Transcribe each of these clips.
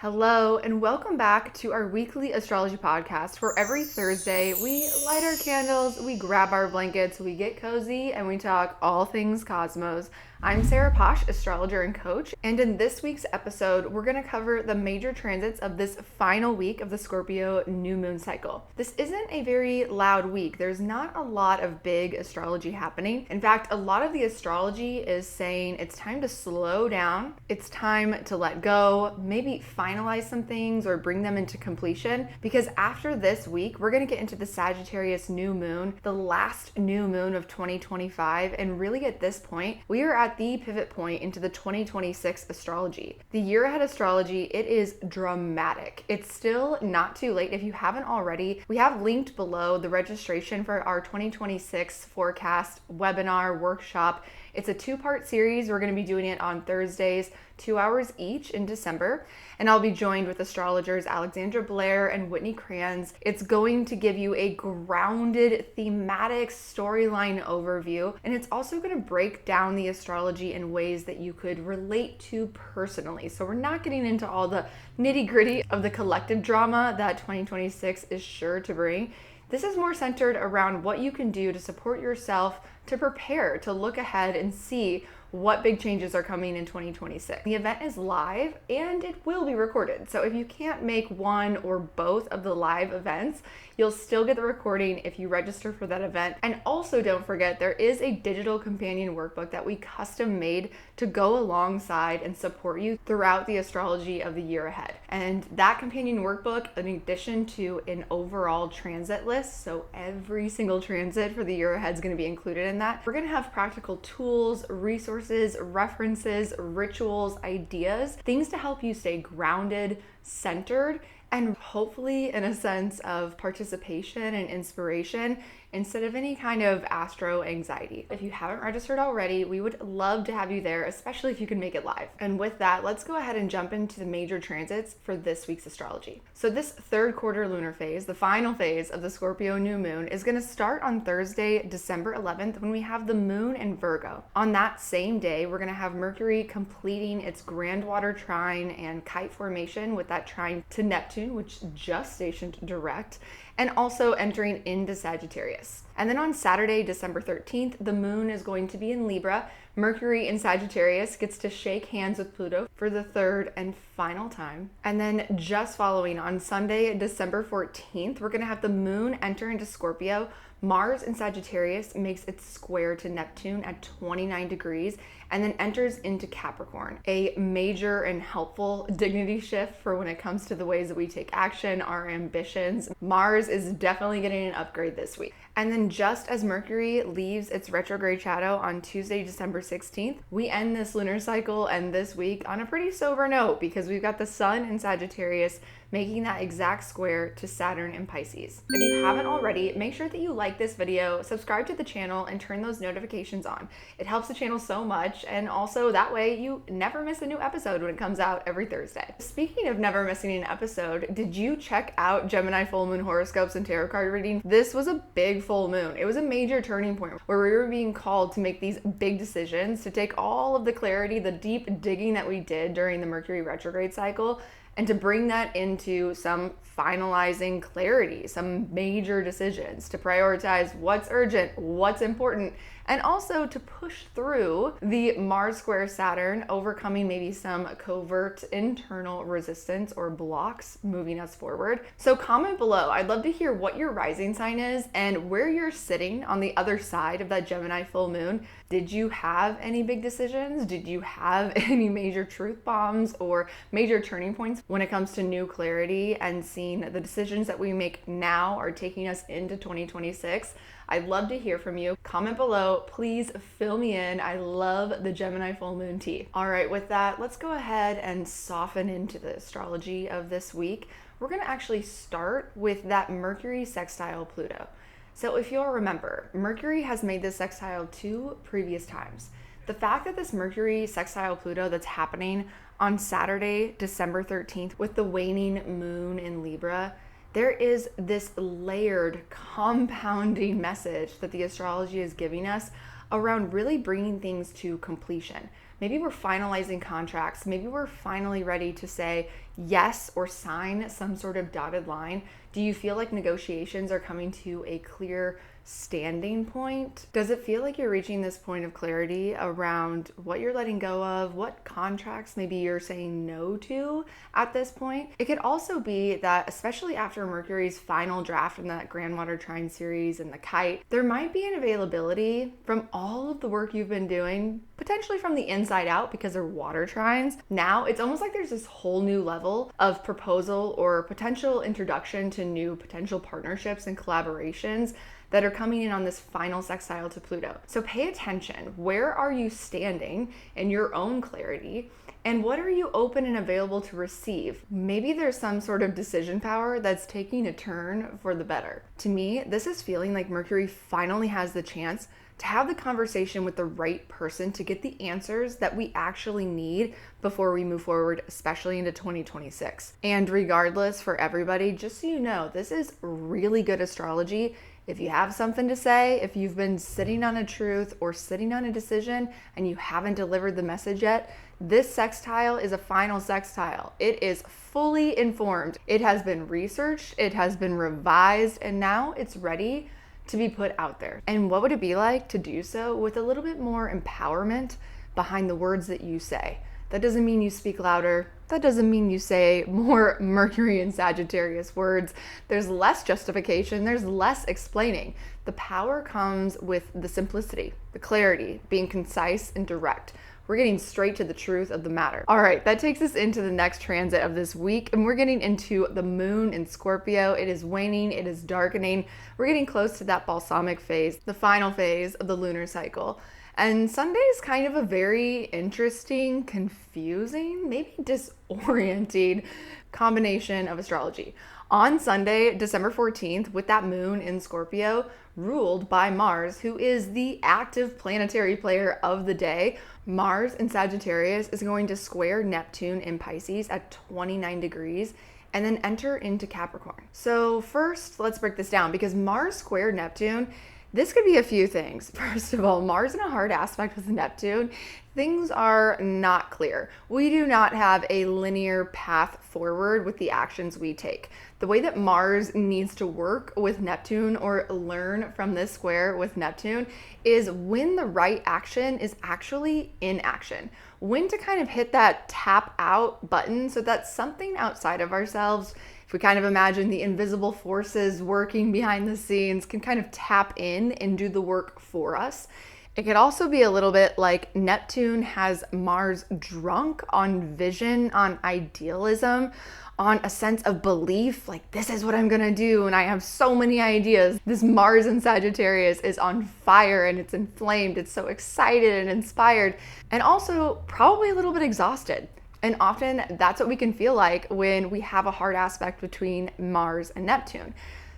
Hello, and welcome back to our weekly astrology podcast, where every Thursday we light our candles, we grab our blankets, we get cozy, and we talk all things cosmos. I'm Sarah Posh, astrologer and coach, and in this week's episode, we're going to cover the major transits of this final week of the Scorpio New Moon cycle. This isn't a very loud week. There's not a lot of big astrology happening. In fact, a lot of the astrology is saying it's time to slow down, it's time to let go, maybe finalize some things or bring them into completion, because after this week, we're going to get into the Sagittarius New Moon, the last new moon of 2025, and really at this point, we are at the pivot point into the 2026 astrology. The year ahead astrology, it is dramatic. It's still not too late. If you haven't already, we have linked below the registration for our 2026 forecast webinar workshop. It's a two-part series. We're going to be doing it on Thursdays, 2 hours each in December, and I'll be joined with astrologers Alexandra Blair and Whitney Kranz. It's going to give you a grounded thematic storyline overview, and it's also going to break down the astrology in ways that you could relate to personally. So we're not getting into all the nitty-gritty of the collective drama that 2026 is sure to bring. This is more centered around what you can do to support yourself, to prepare, to look ahead and see what big changes are coming in 2026. The event is live and it will be recorded. So if you can't make one or both of the live events, you'll still get the recording if you register for that event. And also don't forget, there is a digital companion workbook that we custom made to go alongside and support you throughout the astrology of the year ahead. And that companion workbook, in addition to an overall transit list, so every single transit for the year ahead is going to be included in that. We're going to have practical tools, resources, references, rituals, ideas, things to help you stay grounded, centered, and hopefully in a sense of participation and inspiration instead of any kind of astro anxiety. If you haven't registered already, we would love to have you there, especially if you can make it live. And with that, let's go ahead and jump into the major transits for this week's astrology. So this third quarter lunar phase, the final phase of the Scorpio New Moon, is going to start on Thursday, December 11th, when we have the moon in Virgo. On that same day, we're going to have Mercury completing its grand water trine and kite formation with that trine to Neptune, which just stationed direct, and also entering into Sagittarius. And then on Saturday, December 13th, the moon is going to be in Libra. Mercury in Sagittarius gets to shake hands with Pluto for the third and final time. And then just following on Sunday, December 14th, we're going to have the moon enter into Scorpio. Mars in Sagittarius makes its square to Neptune at 29 degrees and then enters into Capricorn, a major and helpful dignity shift for when it comes to the ways that we take action, our ambitions. Mars is definitely getting an upgrade this week. And then just as Mercury leaves its retrograde shadow on Tuesday, December 16th, we end this lunar cycle and this week on a pretty sober note because we've got the Sun in Sagittarius making that exact square to Saturn in Pisces. If you haven't already, make sure that you like this video, subscribe to the channel, and turn those notifications on. It helps the channel so much, and also that way you never miss a new episode when it comes out every Thursday. Speaking of never missing an episode, did you check out Gemini full moon horoscopes and tarot card reading? This was a big full moon. It was a major turning point where we were being called to make these big decisions, to take all of the clarity, the deep digging that we did during the Mercury retrograde cycle, and to bring that into some finalizing clarity, some major decisions, to prioritize what's urgent, what's important, and also to push through the Mars square Saturn, overcoming maybe some covert internal resistance or blocks moving us forward. So comment below. I'd love to hear what your rising sign is and where you're sitting on the other side of that Gemini full moon. Did you have any big decisions? Did you have any major truth bombs or major turning points when it comes to new clarity and seeing the decisions that we make now are taking us into 2026? I'd love to hear from you. Comment below. Please fill me in. I love the Gemini full moon tea. All right, with that, let's go ahead and soften into the astrology of this week. We're going to actually start with that Mercury sextile Pluto. So if you'll remember, Mercury has made this sextile 2 previous times. The fact that this Mercury sextile Pluto that's happening on Saturday, December 13th, with the waning moon in Libra, there is this layered, compounding message that the astrology is giving us around really bringing things to completion, Maybe we're finalizing contracts. Maybe we're finally ready to say yes or sign some sort of dotted line. Do you feel like negotiations are coming to a clear standing point? Does it feel like you're reaching this point of clarity around what you're letting go of, what contracts maybe you're saying no to at this point? It could also be that, especially after Mercury's final draft in that Grand Water Trine series and the kite, there might be an availability from all of the work you've been doing, potentially from the inside out because they're water trines. Now it's almost like there's this whole new level of proposal or potential introduction to new potential partnerships and collaborations that are coming in on this final sextile to Pluto. So pay attention. Where are you standing in your own clarity? And what are you open and available to receive? Maybe there's some sort of decision power that's taking a turn for the better. To me, this is feeling like Mercury finally has the chance to have the conversation with the right person to get the answers that we actually need before we move forward, especially into 2026. And regardless, for everybody, just so you know, this is really good astrology. If you have something to say, if you've been sitting on a truth or sitting on a decision and you haven't delivered the message yet, this sextile is a final sextile. It is fully informed. It has been researched, it has been revised, and now it's ready to be put out there. And what would it be like to do so with a little bit more empowerment behind the words that you say? That doesn't mean you speak louder. That doesn't mean you say more Mercury and Sagittarius words. There's less justification. There's less explaining. The power comes with the simplicity, the clarity, being concise and direct. We're getting straight to the truth of the matter. All right, that takes us into the next transit of this week, and we're getting into the moon in Scorpio. It is waning, it is darkening. We're getting close to that balsamic phase, the final phase of the lunar cycle. And Sunday is kind of a very interesting, confusing, maybe disorienting combination of astrology. On Sunday, December 14th, with that moon in Scorpio, ruled by Mars, who is the active planetary player of the day, Mars in Sagittarius is going to square Neptune in Pisces at 29 degrees and then enter into Capricorn. So first, let's break this down, because Mars squared Neptune. This could be a few things. First of all, Mars in a hard aspect with Neptune, things are not clear. We do not have a linear path forward with the actions we take. The way that Mars needs to work with Neptune or learn from this square with Neptune is when the right action is actually in action. When to kind of hit that tap out button so that something outside of ourselves, if we kind of imagine the invisible forces working behind the scenes, can kind of tap in and do the work for us. It could also be a little bit like Neptune has Mars drunk on vision, on idealism, on a sense of belief, like this is what I'm gonna do and I have so many ideas. This Mars in Sagittarius is on fire and it's inflamed. It's so excited and inspired, and also probably a little bit exhausted. And often that's what we can feel like when we have a hard aspect between Mars and Neptune.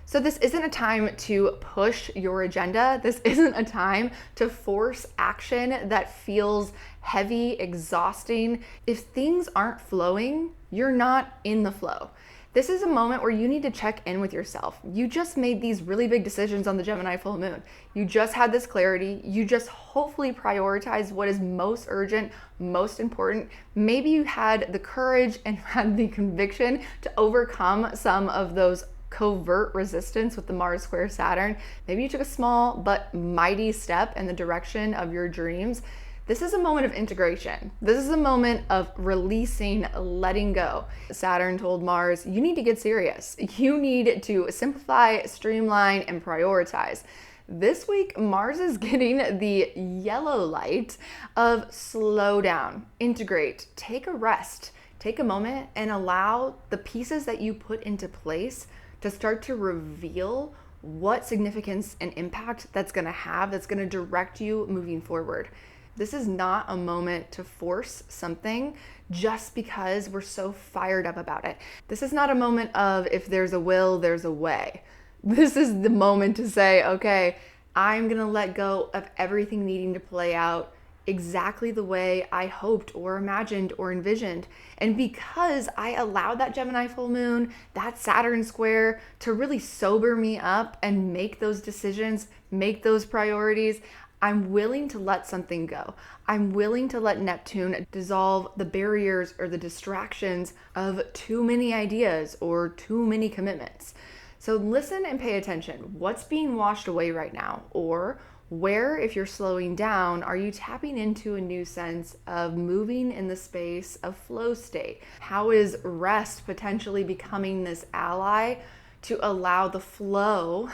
So this isn't a time to push your agenda. This isn't a time to force action that feels heavy, exhausting. If things aren't flowing, you're not in the flow. This is a moment where you need to check in with yourself. You just made these really big decisions on the Gemini full moon. You just had this clarity. You just hopefully prioritized what is most urgent, most important. Maybe you had the courage and had the conviction to overcome some of those covert resistance with the Mars square Saturn. Maybe you took a small but mighty step in the direction of your dreams. This is a moment of integration. This is a moment of releasing, letting go. Saturn told Mars, you need to get serious. You need to simplify, streamline, and prioritize. This week, Mars is getting the yellow light of slow down, integrate, take a rest, take a moment, and allow the pieces that you put into place to start to reveal what significance and impact that's gonna have, that's gonna direct you moving forward. This is not a moment to force something just because we're so fired up about it. This is not a moment of if there's a will, there's a way. This is the moment to say, okay, I'm gonna let go of everything needing to play out exactly the way I hoped or imagined or envisioned. And because I allowed that Gemini full moon, that Saturn square to really sober me up and make those decisions, make those priorities, I'm willing to let something go. I'm willing to let Neptune dissolve the barriers or the distractions of too many ideas or too many commitments. So listen and pay attention. What's being washed away right now? Or where, if you're slowing down, are you tapping into a new sense of moving in the space of flow state? How is rest potentially becoming this ally to allow the flow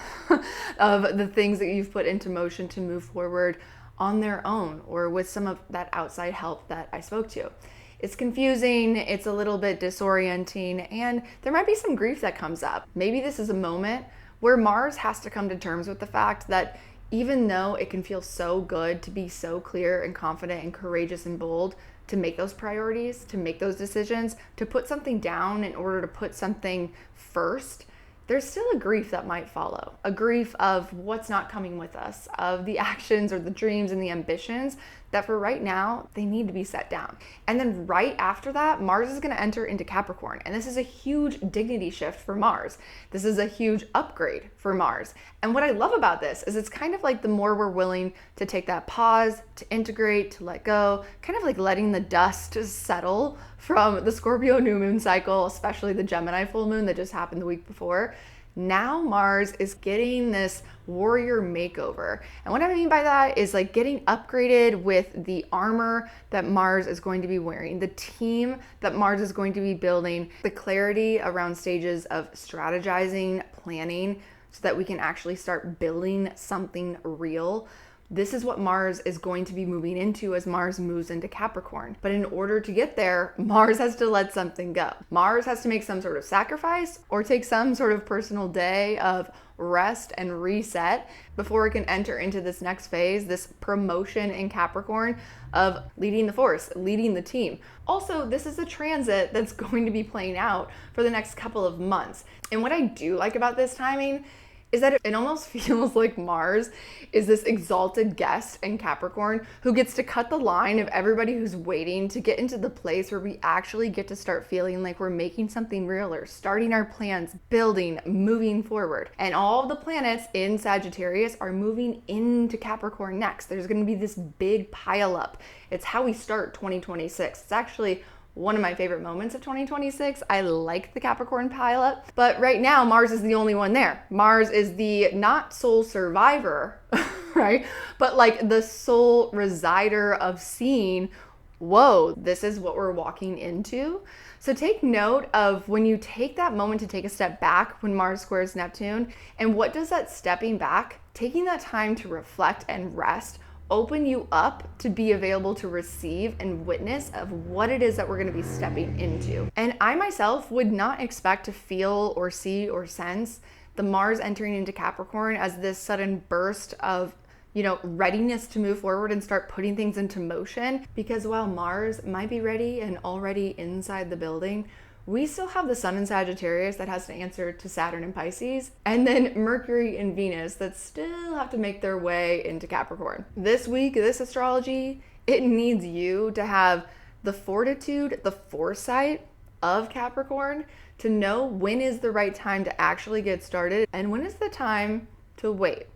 of the things that you've put into motion to move forward on their own or with some of that outside help that I spoke to? It's confusing, it's a little bit disorienting, and there might be some grief that comes up. Maybe this is a moment where Mars has to come to terms with the fact that even though it can feel so good to be so clear and confident and courageous and bold to make those priorities, to make those decisions, to put something down in order to put something first, there's still a grief that might follow, a grief of what's not coming with us, of the actions or the dreams and the ambitions that for right now, they need to be set down. And then right after that, Mars is gonna enter into Capricorn. And this is a huge dignity shift for Mars. This is a huge upgrade for Mars. And what I love about this is it's kind of like the more we're willing to take that pause, to integrate, to let go, kind of like letting the dust settle from the Scorpio New Moon cycle, especially the Gemini full moon that just happened the week before. Now Mars is getting this warrior makeover. And what I mean by that is like getting upgraded with the armor that Mars is going to be wearing, the team that Mars is going to be building, the clarity around stages of strategizing, planning, so that we can actually start building something real. This is what Mars is going to be moving into as Mars moves into Capricorn. But in order to get there, Mars has to let something go. Mars has to make some sort of sacrifice or take some sort of personal day of rest and reset before it can enter into this next phase, this promotion in Capricorn of leading the force, leading the team. Also, this is a transit that's going to be playing out for the next couple of months. And what I do like about this timing is that it almost feels like Mars is this exalted guest in Capricorn who gets to cut the line of everybody who's waiting to get into the place where we actually get to start feeling like we're making something real or starting our plans, building, moving forward. And all of the planets in Sagittarius are moving into Capricorn next. There's going to be this big pile up. It's how we start 2026. It's actually one of my favorite moments of 2026. I like the Capricorn pileup, but right now Mars is the only one there. Mars is the not sole survivor, right? But like the sole resider of seeing, whoa, this is what we're walking into. So take note of when you take that moment to take a step back when Mars squares Neptune, and what does that stepping back, taking that time to reflect and rest, open you up to be available to receive and witness of what it is that we're going to be stepping into. And I myself would not expect to feel or see or sense the Mars entering into Capricorn as this sudden burst of, readiness to move forward and start putting things into motion. Because while Mars might be ready and already inside the building, we still have the Sun in Sagittarius that has to answer to Saturn in Pisces, and then Mercury and Venus that still have to make their way into Capricorn. This week, this astrology, it needs you to have the fortitude, the foresight of Capricorn to know when is the right time to actually get started and when is the time to wait.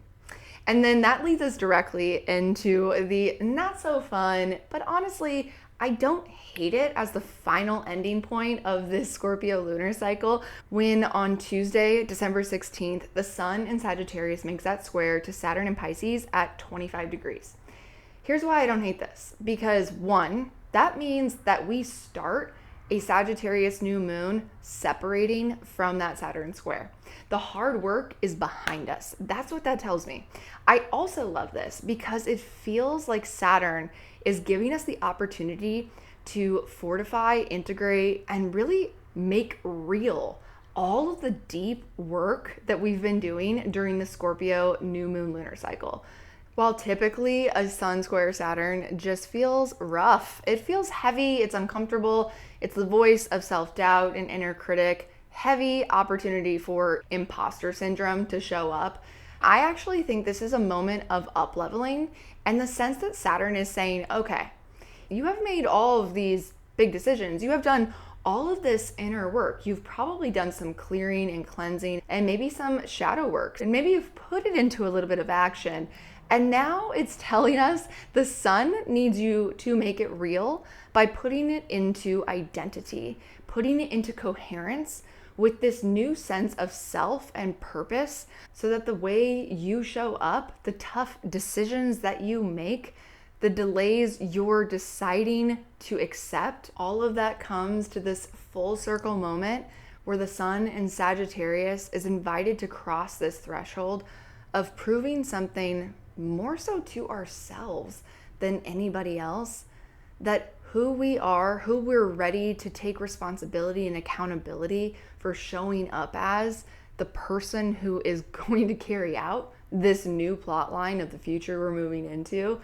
And then that leads us directly into the not so fun, but honestly, I don't hate it as the final ending point of this Scorpio lunar cycle when on Tuesday, December 16th, the Sun in Sagittarius makes that square to Saturn in Pisces at 25 degrees. Here's why I don't hate this. Because one, that means that we start a Sagittarius New Moon separating from that Saturn square. The hard work is behind us. That's what that tells me. I also love this because it feels like Saturn is giving us the opportunity to fortify, integrate, and really make real all of the deep work that we've been doing during the Scorpio New Moon lunar cycle. While typically a Sun square Saturn just feels rough, it feels heavy, it's uncomfortable, it's the voice of self-doubt and inner critic, heavy opportunity for imposter syndrome to show up. I actually think this is a moment of up-leveling and the sense that Saturn is saying, okay, you have made all of these big decisions. You have done all of this inner work. You've probably done some clearing and cleansing and maybe some shadow work. And maybe you've put it into a little bit of action. And now it's telling us the sun needs you to make it real by putting it into identity, putting it into coherence with this new sense of self and purpose, so that the way you show up, the tough decisions that you make, the delays you're deciding to accept, all of that comes to this full circle moment where the sun in Sagittarius is invited to cross this threshold of proving something more so to ourselves than anybody else, that who we are, who we're ready to take responsibility and accountability for showing up as the person who is going to carry out this new plot line of the future we're moving into.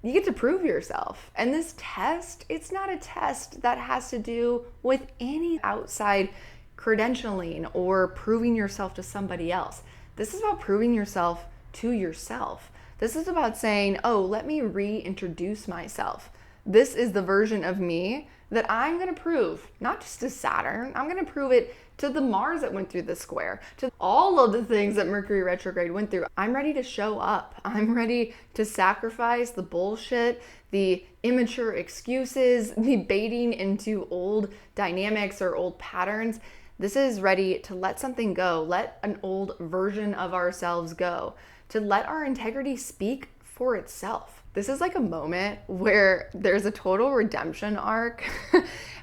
You get to prove yourself. And this test, it's not a test that has to do with any outside credentialing or proving yourself to somebody else. This is about proving yourself to yourself. This is about saying, oh, let me reintroduce myself. This is the version of me that I'm going to prove, not just to Saturn, I'm going to prove it to the Mars that went through the square, to all of the things that Mercury retrograde went through. I'm ready to show up. I'm ready to sacrifice the bullshit, the immature excuses, the baiting into old dynamics or old patterns. This is ready to let something go, let an old version of ourselves go, to let our integrity speak for itself. This is like a moment where there's a total redemption arc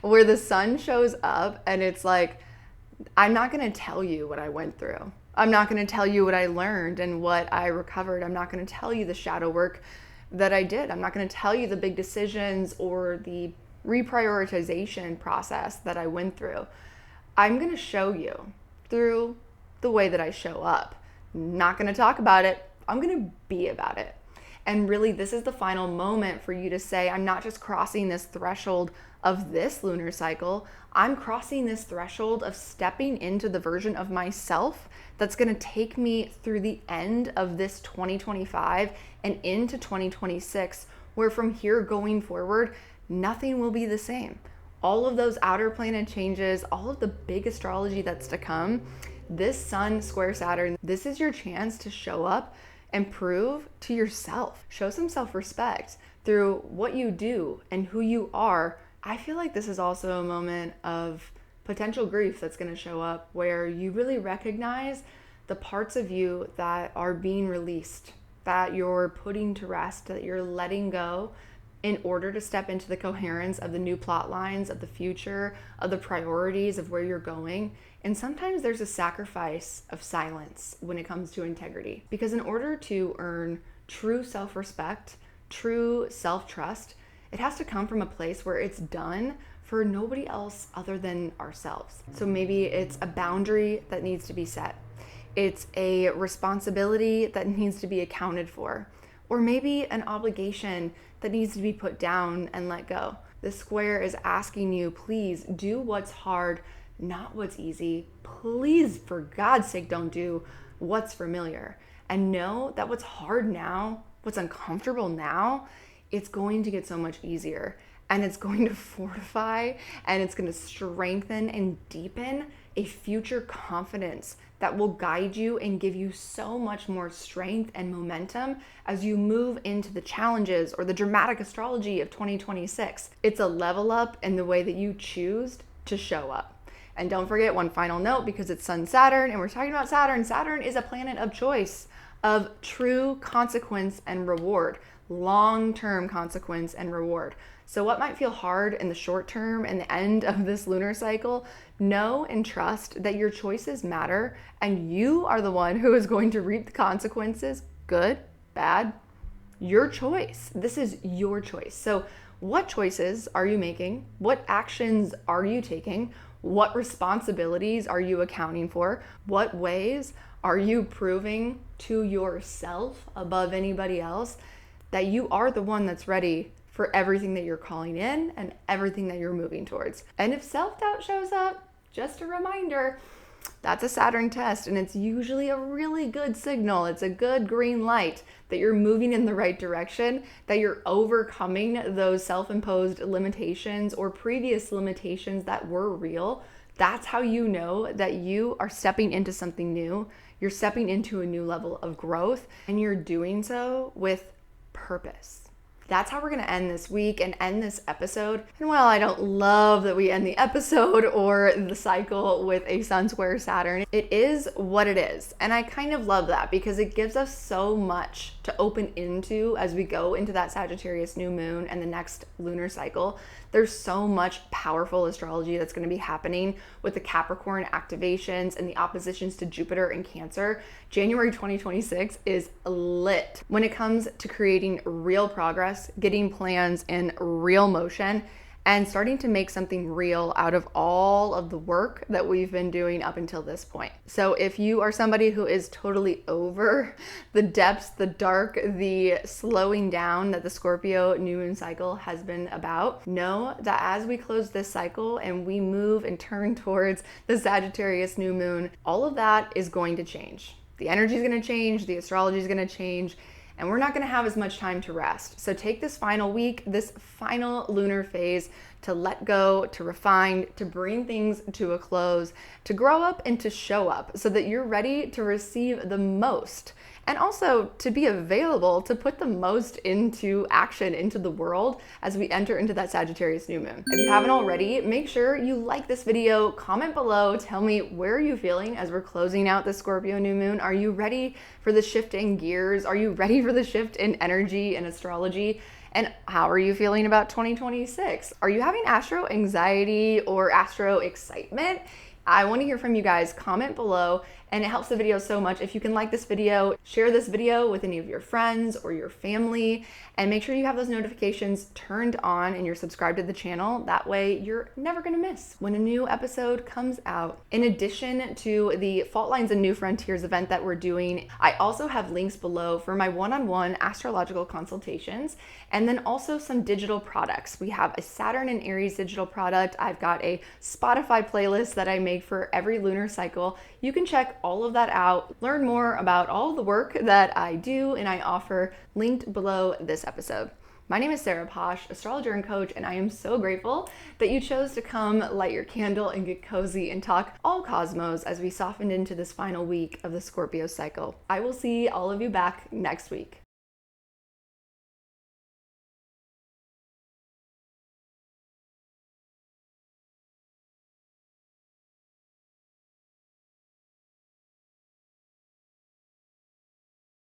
where the sun shows up and it's like, I'm not going to tell you what I went through. I'm not going to tell you what I learned and what I recovered. I'm not going to tell you the shadow work that I did. I'm not going to tell you the big decisions or the reprioritization process that I went through. I'm going to show you through the way that I show up. Not going to talk about it. I'm going to be about it. And really, this is the final moment for you to say, I'm not just crossing this threshold of this lunar cycle, I'm crossing this threshold of stepping into the version of myself that's going to take me through the end of this 2025 and into 2026, where from here going forward, nothing will be the same. All of those outer planet changes, all of the big astrology that's to come, this Sun square Saturn, this is your chance to show up and prove to yourself. Show some self-respect through what you do and who you are. I feel like this is also a moment of potential grief that's going to show up, where you really recognize the parts of you that are being released, that you're putting to rest, that you're letting go in order to step into the coherence of the new plot lines, of the future, of the priorities of where you're going. And sometimes there's a sacrifice of silence when it comes to integrity, because in order to earn true self-respect, true self-trust, it has to come from a place where it's done for nobody else other than ourselves. So maybe it's a boundary that needs to be set. It's a responsibility that needs to be accounted for, or maybe an obligation that needs to be put down and let go. The square is asking you, please do what's hard, not what's easy. Please, for God's sake, don't do what's familiar. And know that what's hard now, what's uncomfortable now, it's going to get so much easier. And it's going to fortify and it's going to strengthen and deepen a future confidence that will guide you and give you so much more strength and momentum as you move into the challenges or the dramatic astrology of 2026. It's a level up in the way that you choose to show up. And don't forget one final note, because it's Sun-Saturn and we're talking about Saturn. Saturn is a planet of choice, of true consequence and reward, long-term consequence and reward. So what might feel hard in the short term and the end of this lunar cycle, know and trust that your choices matter and you are the one who is going to reap the consequences, good, bad, your choice. This is your choice. So what choices are you making? What actions are you taking? What responsibilities are you accounting for? What ways are you proving to yourself above anybody else that you are the one that's ready for everything that you're calling in and everything that you're moving towards? And if self-doubt shows up, just a reminder, that's a Saturn test, and it's usually a really good signal. It's a good green light that you're moving in the right direction, that you're overcoming those self-imposed limitations or previous limitations that were real That's how you know that you are stepping into something new. You're stepping into a new level of growth, and you're doing so with purpose. That's how we're going to end this week and end this episode. And while I don't love that we end the episode or the cycle with a Sun Square Saturn, it is what it is. And I kind of love that because it gives us so much to open into as we go into that Sagittarius New Moon and the next lunar cycle. There's so much powerful astrology that's going to be happening with the Capricorn activations and the oppositions to Jupiter and Cancer. January 2026 is lit when it comes to creating real progress, getting plans in real motion, and starting to make something real out of all of the work that we've been doing up until this point. So if you are somebody who is totally over the depths, the dark, the slowing down that the Scorpio New Moon cycle has been about, know that as we close this cycle and we move and turn towards the Sagittarius New Moon, all of that is going to change. The energy is going to change, the astrology is going to change, and we're not going to have as much time to rest. So take this final week, this final lunar phase to let go, to refine, to bring things to a close, to grow up and to show up so that you're ready to receive the most. And also to be available to put the most into action, into the world as we enter into that Sagittarius New Moon. If you haven't already, make sure you like this video, comment below, tell me where are you feeling as we're closing out the Scorpio New Moon. Are you ready for the shift in gears? Are you ready for the shift in energy and astrology? And how are you feeling about 2026? Are you having astro anxiety or astro excitement? I want to hear from you guys. Comment below, and it helps the video so much if you can like this video, share this video with any of your friends or your family, and make sure you have those notifications turned on and you're subscribed to the channel. That way you're never going to miss when a new episode comes out. In addition to the Faultlines and New Frontiers event that we're doing, I also have links below for my one-on-one astrological consultations, and then also some digital products. We have a Saturn and Aries digital product. I've got a Spotify playlist that I make for every lunar cycle. You can check all of that out, learn more about all the work that I do and I offer, linked below this episode. My name is Sarah Posh, astrologer and coach, and I am so grateful that you chose to come light your candle and get cozy and talk all cosmos as we soften into this final week of the Scorpio cycle. I will see all of you back next week.